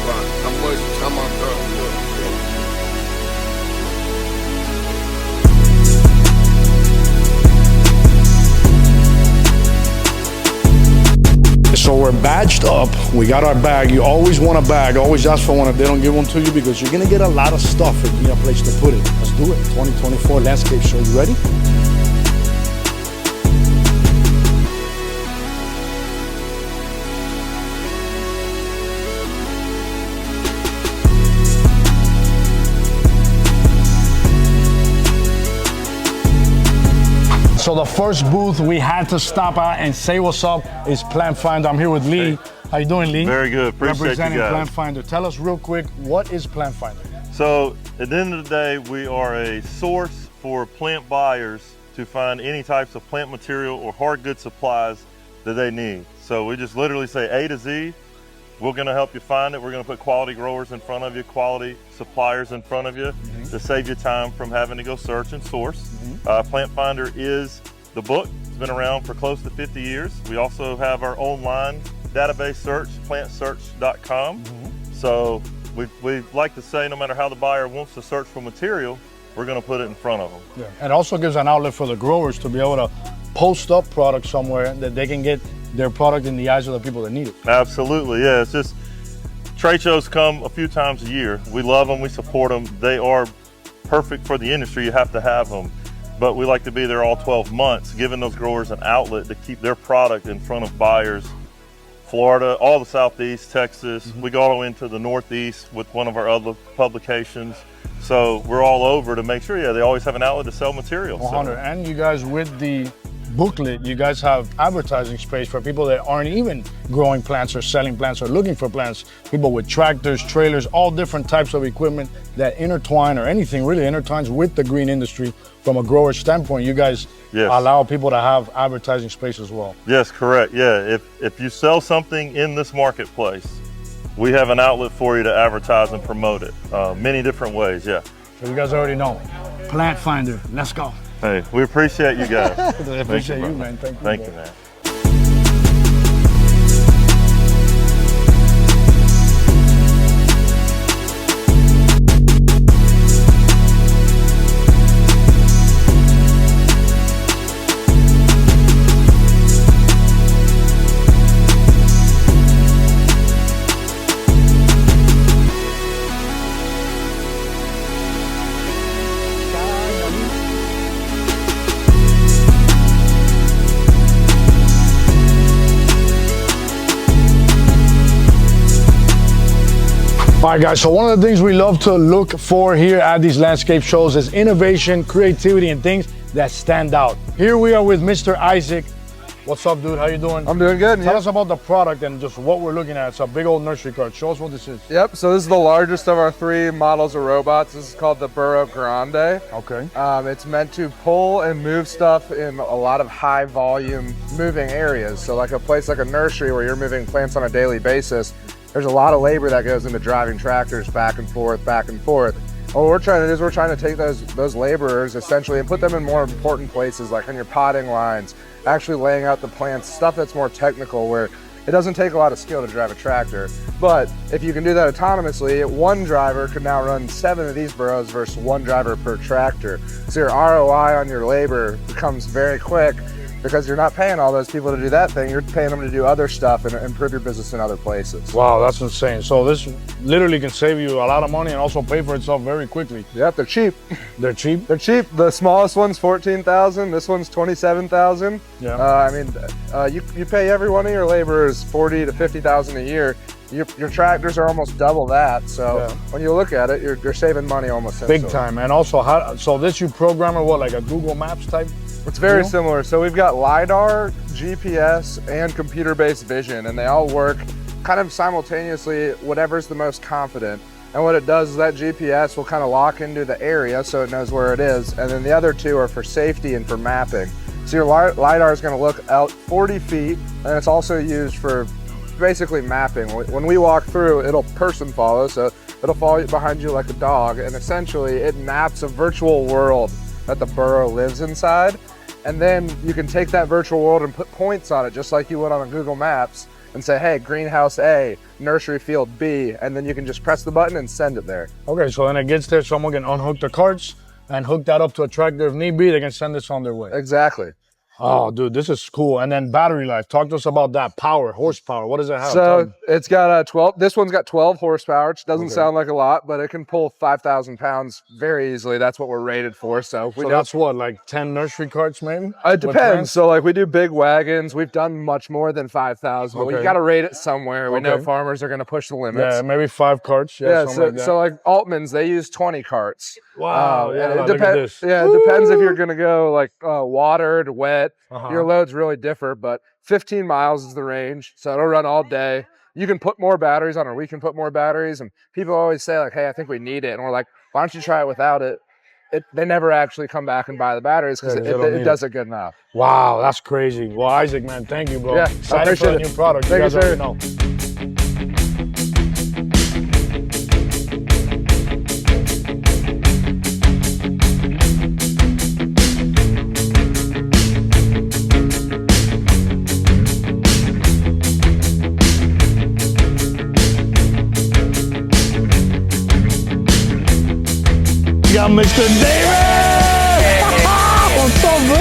spot. How much time I'm done? So we're badged up, we got our bag. You always want a bag, always ask for one if they don't give one to you, because you're gonna get a lot of stuff if you need a place to put it. Let's do it. 2024 Landscape Show, you ready? So the first booth we had to stop at and say what's up is Plant Finder. I'm here with Lee. Hey. How you doing, Lee? Very good. Appreciate Representing you guys. Plant Finder. Tell us real quick, what is Plant Finder? So at the end of the day, we are a source for plant buyers to find any types of plant material or hard good supplies that they need. So we just literally say A to Z. We're gonna help you find it. We're gonna put quality growers in front of you, quality suppliers in front of you to save you time from having to go search and source. Plant Finder is the book. It's been around for close to 50 years. We also have our online database search, plantsearch.com. So we like to say no matter how the buyer wants to search for material, we're gonna put it in front of them. Yeah. And it also gives an outlet for the growers to be able to post up products somewhere that they can get their product in the eyes of the people that need it. Absolutely, yeah. It's just, trade shows come a few times a year. We love them, we support them. They are perfect for the industry, you have to have them. But we like to be there all 12 months, giving those growers an outlet to keep their product in front of buyers. Florida, all the Southeast, Texas, we go all the way into the Northeast with one of our other publications. So we're all over to make sure, yeah, they always have an outlet to sell material. 100, and you guys with the booklet, you guys have advertising space for people that aren't even growing plants or selling plants or looking for plants. People with tractors, trailers, all different types of equipment that intertwine, or anything really intertwines with the green industry from a grower standpoint. You guys allow people to have advertising space as well. Yes, correct. Yeah, if you sell something in this marketplace, we have an outlet for you to advertise and promote it. Many different ways, yeah. So you guys already know. Plant Finder, let's go. Hey, we appreciate you guys. I appreciate you, man. Thank you. Thank you, man. All right, guys, so one of the things we love to look for here at these landscape shows is innovation, creativity, and things that stand out. Here we are with Mr. Isaac. What's up, dude? How you doing? I'm doing good. Tell us about the product and just what we're looking at. It's a big old nursery cart. Show us what this is. Yep, so this is the largest of our 3 models of robots. This is called the Burro Grande. Okay. It's meant to pull and move stuff in a lot of high volume moving areas. So like a place like a nursery where you're moving plants on a daily basis, there's a lot of labor that goes into driving tractors back and forth, back and forth. What we're trying to do is we're trying to take those laborers essentially and put them in more important places, like on your potting lines, actually laying out the plants, stuff that's more technical where it doesn't take a lot of skill to drive a tractor. But if you can do that autonomously, one driver could now run 7 of these burros versus 1 driver per tractor. So your ROI on your labor becomes very quick, because you're not paying all those people to do that thing, you're paying them to do other stuff and improve your business in other places. Wow, that's insane. So this literally can save you a lot of money and also pay for itself very quickly. Yep, they're cheap. They're cheap? They're cheap. The smallest one's $14,000, this one's $27,000. Yeah. I mean, you pay every one of your laborers $40,000 to $50,000 a year. Your tractors are almost double that, so when you look at it, you're saving money almost instantly. Big time. And also, so this you program or what, like a Google Maps type? It's very similar. So we've got LiDAR, GPS, and computer-based vision, and they all work kind of simultaneously, whatever's the most confident. And what it does is that GPS will kind of lock into the area so it knows where it is, and then the other 2 are for safety and for mapping. So your LiDAR is going to look out 40 feet, and it's also used for basically mapping. When we walk through, it'll person follow, so it'll follow behind you like a dog, and essentially it maps a virtual world that the burro lives inside. And then you can take that virtual world and put points on it, just like you would on a Google Maps. and say, hey, greenhouse A, nursery field B, and then you can just press the button and send it there. Okay, so when it gets there, someone can unhook the carts and hook that up to a tractor. If need be, they can send this on their way. Exactly. Oh, dude, this is cool. And then battery life. Talk to us about that. Power, horsepower. What does it have? So it's got 12. This one's got 12 horsepower, which doesn't sound like a lot, but it can pull 5,000 pounds very easily. That's what we're rated for. So that's what, like 10 nursery carts, maybe? It depends. So like we do big wagons. We've done much more than 5,000, but we got to rate it somewhere. We know farmers are going to push the limits. Yeah, maybe 5 carts. Yeah, so like Altman's, they use 20 carts. Wow. It depends. Yeah, it depends if you're going to go like watered, wet. Your loads really differ, but 15 miles is the range, so it'll run all day. You can put more batteries on, or we can put more batteries, and people always say like, hey, I think we need it, and we're like, why don't you try it without it? They never actually come back and buy the batteries because it does it good enough. Wow, that's crazy. Well, Isaac, man, thank you, bro. Yeah, excited for the new product. Thank you, sir. Know. Got Mr. David! What's up, bro?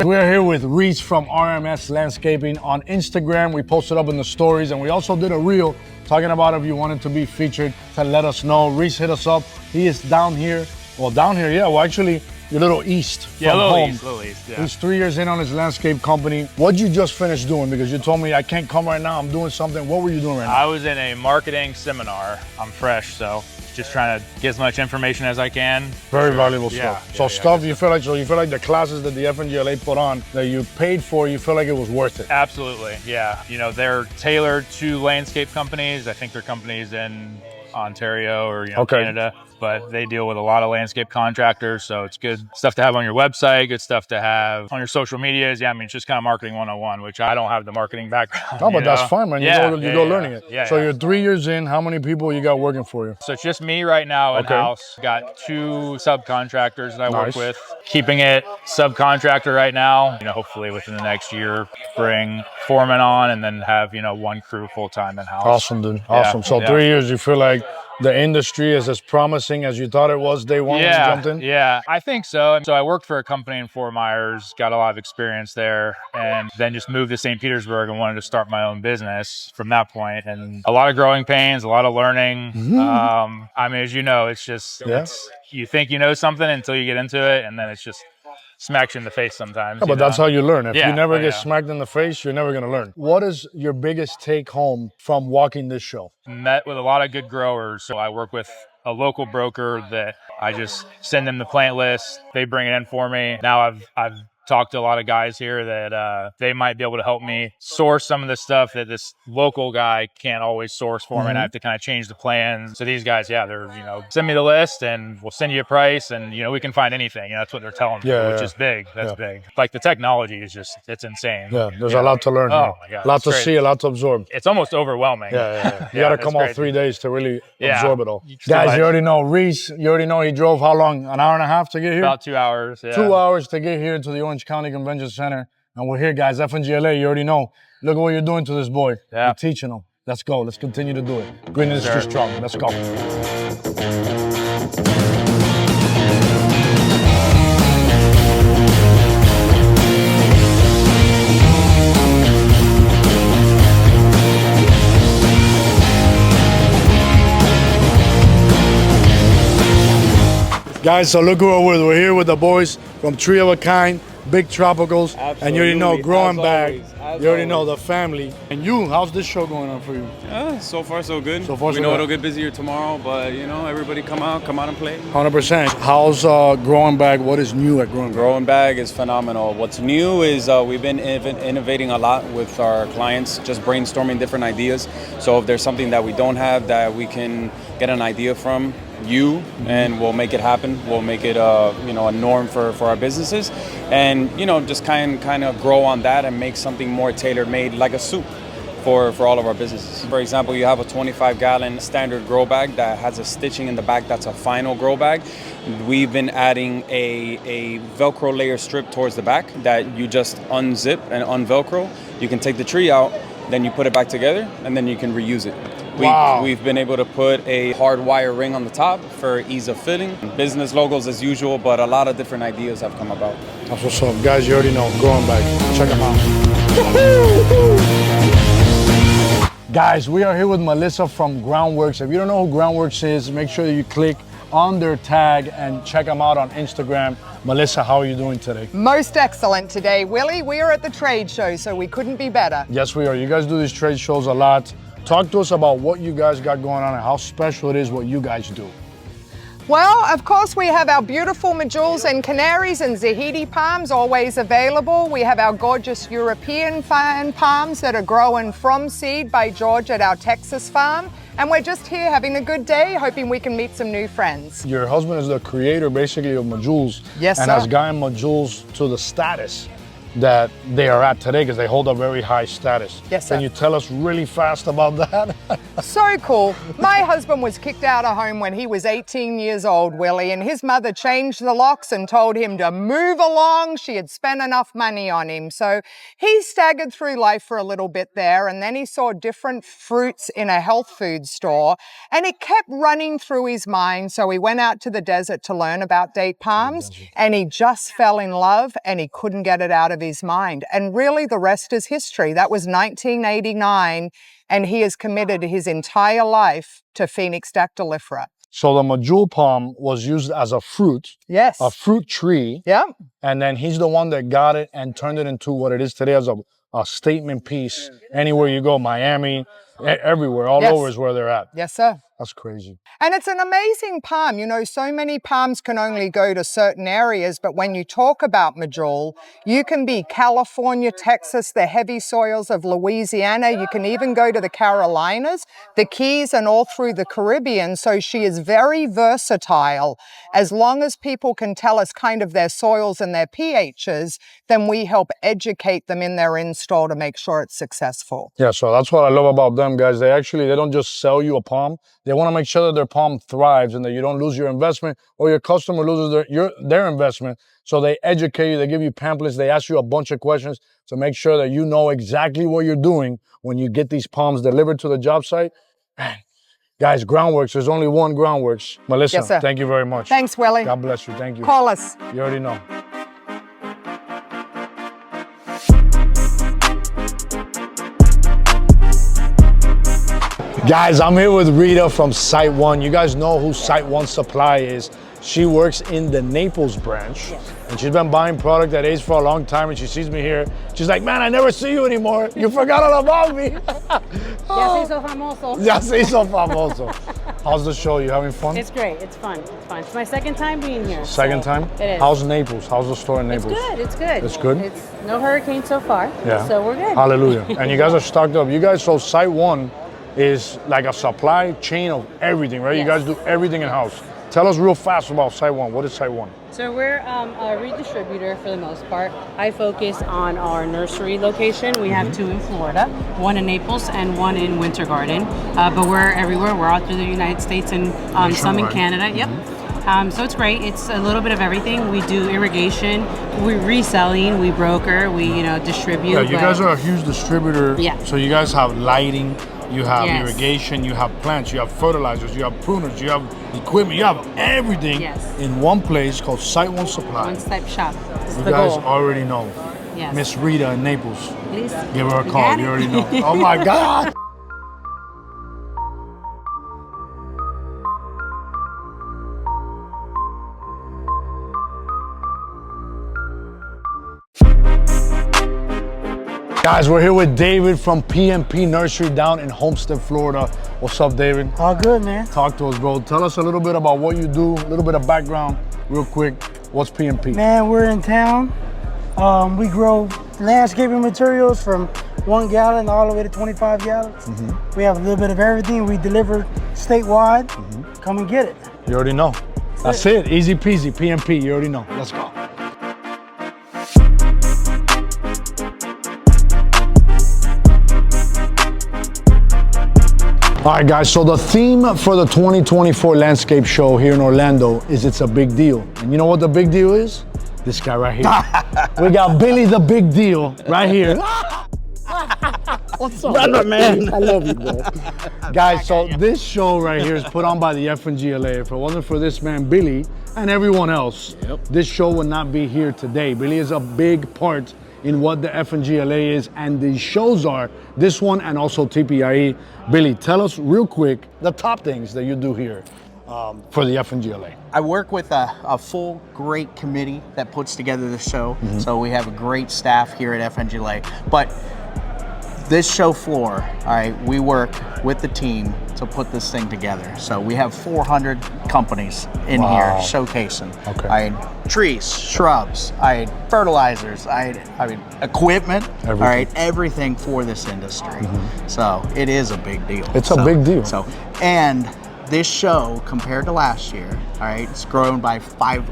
We're here with Reese from RMS Landscaping on Instagram. We posted up in the stories, and we also did a reel talking about if you wanted to be featured, to let us know. Reese hit us up. He is down here. Well, down here, yeah. Well, actually, you're a little east from home. Little east, yeah. He's 3 years in on his landscape company. What'd you just finish doing? Because you told me I can't come right now. I'm doing something. What were you doing right now? I was in a marketing seminar. I'm fresh, so just trying to get as much information as I can. Very valuable stuff. Yeah, so stuff you feel like the classes that the FNGLA put on that you paid for, you feel like it was worth it. Absolutely, yeah. You know, they're tailored to landscape companies. I think they're companies in Ontario or Canada, but they deal with a lot of landscape contractors, so it's good stuff to have on your website, good stuff to have on your social medias. Yeah, I mean, it's just kind of marketing 101, which I don't have the marketing background. No, but that's fine, man. You go learning it. Yeah, so you're 3 years in. How many people you got working for you? So it's just me right now in-house. Got 2 subcontractors that I work with. Keeping it subcontractor right now. You know, hopefully within the next year, bring foreman on and then have, 1 crew full-time in-house. Awesome, dude. Awesome. So 3 years, you feel like the industry is as promising as you thought it was day one when you jumped in? Yeah, I think so. So I worked for a company in Fort Myers, got a lot of experience there, and then just moved to St. Petersburg and wanted to start my own business from that point. And a lot of growing pains, a lot of learning. I mean, as you know, it's just, you think you know something until you get into it, and then it's just smacks you in the face sometimes. Yeah, but that's how you learn. If you never get smacked in the face, you're never going to learn. What is your biggest take home from walking this show? Met with a lot of good growers. So I work with a local broker that I just send them the plant list. They bring it in for me. Now I've talked to a lot of guys here that they might be able to help me source some of the stuff that this local guy can't always source for me, and I have to kind of change the plans. So these guys, they're, send me the list and we'll send you a price, and, we can find anything. That's what they're telling me, which is big. That's big. Like the technology is just, it's insane. Yeah, there's a lot to learn. Oh my God. A lot to see, a lot to absorb. It's almost overwhelming. Yeah. You got to come all 3 days to really absorb it all. Guys, you already know Reese. You already know he drove how long? An hour and a half to get here? About 2 hours. 2 hours to get here to the Orange County Convention Center. And we're here, guys. FNGLA, you already know. Look at what you're doing to this boy. Yeah. You're teaching him. Let's go. Let's continue to do it. Green industry strong. Let's go. Guys, so look who we're with. We're here with the boys from Tree of a Kind. big tropicals, and you already know Absolutely, growing as bag. always, You already know the family. And you, how's this show going on for you? So far, so good. So far, so we know good. it'll get busier tomorrow, but you know, everybody come out and play. 100%. How's growing bag? What is new at growing bag? Growing bag is phenomenal. What's new is we've been innovating a lot with our clients, just brainstorming different ideas. So if there's something that we don't have that we can get an idea from you, and we'll make it happen. We'll make it a norm for our businesses, and just kind of grow on that and make something more tailor-made, like a soup for all of our businesses. For example, you have a 25-gallon standard grow bag that has a stitching in the back that's a final grow bag. We've been adding a Velcro layer strip towards the back that you just unzip and unvelcro. You can take the tree out, then you put it back together, and then you can reuse it. Wow. We've been able to put a hard wire ring on the top for ease of fitting. Business logos as usual, but a lot of different ideas have come about. That's what's up. Guys, you already know, growing bag. Check them out. Guys, we are here with Melissa from Groundworks. If you don't know who Groundworks is, make sure that you click on their tag and check them out on Instagram. Melissa, how are you doing today? Most excellent today, Willie. We are at the trade show, so we couldn't be better. Yes, we are. You guys do these trade shows a lot. Talk to us about what you guys got going on and how special it is what you guys do. Well, of course, we have our beautiful medules and canaries and Zahidi palms always available. We have our gorgeous European fine palms that are grown from seed by George at our Texas farm. And we're just here having a good day, hoping we can meet some new friends. Your husband is the creator, basically, of medules. Yes, and sir. has gotten medules to the status that they are at today because they hold a very high status. Yes, sir. Can you tell us really fast about that? So cool. My husband was kicked out of home when he was 18 years old, Willie, and his mother changed the locks and told him to move along. She had spent enough money on him. So he staggered through life for a little bit there, and then he saw different fruits in a health food store, and it kept running through his mind. So he went out to the desert to learn about date palms, and he just fell in love, and he couldn't get it out of his mind. And really, the rest is history. That was 1989, and he has committed his entire life to Phoenix dactylifera. So the medjool palm was used as a fruit, Yes. a fruit tree, Yeah. and then he's the one that got it and turned it into what it is today as a statement piece. Anywhere you go, Miami, everywhere, all Yes. over is where they're at. Yes, sir. That's crazy. And it's an amazing palm. You know, so many palms can only go to certain areas, but when you talk about medjool, you can be California, Texas, the heavy soils of Louisiana. You can even go to the Carolinas, the Keys, and all through the Caribbean. So she is very versatile. As long as people can tell us kind of their soils and their pHs, then we help educate them in their install to make sure it's successful. Yeah, so that's what I love about them, guys. They don't just sell you a palm. They want to make sure that their palm thrives and that you don't lose your investment or your customer loses their investment. So they educate you, they give you pamphlets, they ask you a bunch of questions to make sure that you know exactly what you're doing when you get these palms delivered to the job site. Man, guys, Groundworks, there's only one Groundworks. Melissa, Yes, sir. thank you very much. Thanks, Willie. God bless you. Thank you. Call us. You already know. Guys, I'm here with Rita from SiteOne. You guys know who SiteOne Supply is. She works in the Naples branch. Yes. And she's been buying product at Ace for a long time, and she sees me here. She's like, man, I never see you anymore. You forgot all about me. Ya se hizo famoso. Ya se hizo famoso. How's the show? You having fun? It's great. It's fun. It's fun. It's my second time being here. Second so time? It is. How's Naples? How's the store in It's Naples? good. It's good. It's good? It's no hurricane so far. Yeah. So we're good. Hallelujah. And you guys are stocked up. You guys, so SiteOne is like a supply chain of everything, right? Yes. You guys do everything in-house. Tell us real fast about SiteOne. What is SiteOne? So we're a redistributor for the most part. I focus on our nursery location. We have two in Florida, one in Naples and one in Winter Garden. But we're everywhere. We're all through the United States and some in Canada. Yep. So it's great. It's a little bit of everything. We do irrigation, we reselling, we broker, we distribute. Yeah, you guys are a huge distributor. Yeah. So you guys have lighting, you have Yes. irrigation, you have plants, you have fertilizers, you have pruners, you have equipment, you have everything in one place called SiteOne Supply. One-step shop. That's You the guys goal. already know. Yes. Miss Rita in Naples. Please. Give her a You call. got You it? already know. Oh my God. Guys, we're here with David from P&P Nursery down in Homestead, Florida. What's up, David? All good, man. Talk to us, bro. Tell us a little bit about what you do, a little bit of background, real quick. What's P&P? Man, we're in town. We grow landscaping materials from 1 gallon all the way to 25 gallons. We have a little bit of everything. We deliver statewide. Come and get it. You already know. That's it. Easy peasy. P&P. You already know. Let's go. All right, guys, so the theme for the 2024 landscape show here in Orlando is it's a big deal. And you know what the big deal is? This guy right here. We got Billy the Big Deal right here. What's up, brother, man? I love you, bro. Guys, so this show right here is put on by the FNGLA. If it wasn't for this man, Billy, and everyone else, this show would not be here today. Billy is a big part in what the FNGLA is, and these shows are, this one and also TPIE. Billy, tell us real quick the top things that you do here for the FNGLA. I work with a full, great committee that puts together the show. So we have a great staff here at FNGLA. But this show floor, all right, we work with the team to put this thing together. So we have 400 companies in here showcasing. Okay. I had trees, shrubs, I had fertilizers, I mean equipment, all right, everything for this industry. So it is a big deal. It's a big deal. So, and this show, compared to last year, all right, it's grown by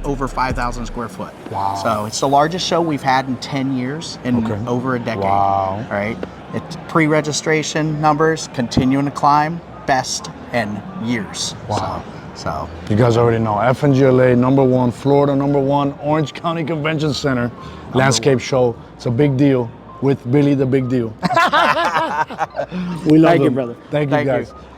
over 5,000 square foot. Wow. So it's the largest show we've had in 10 years, in over a decade. Wow. All right. It's pre-registration numbers continuing to climb, best in years. Wow. So you guys already know, FNGLA #1, Florida #1, Orange County Convention Center, landscape show. It's a big deal with Billy the Big Deal. We love Thank you, him. brother. Thank you, Thank guys. you.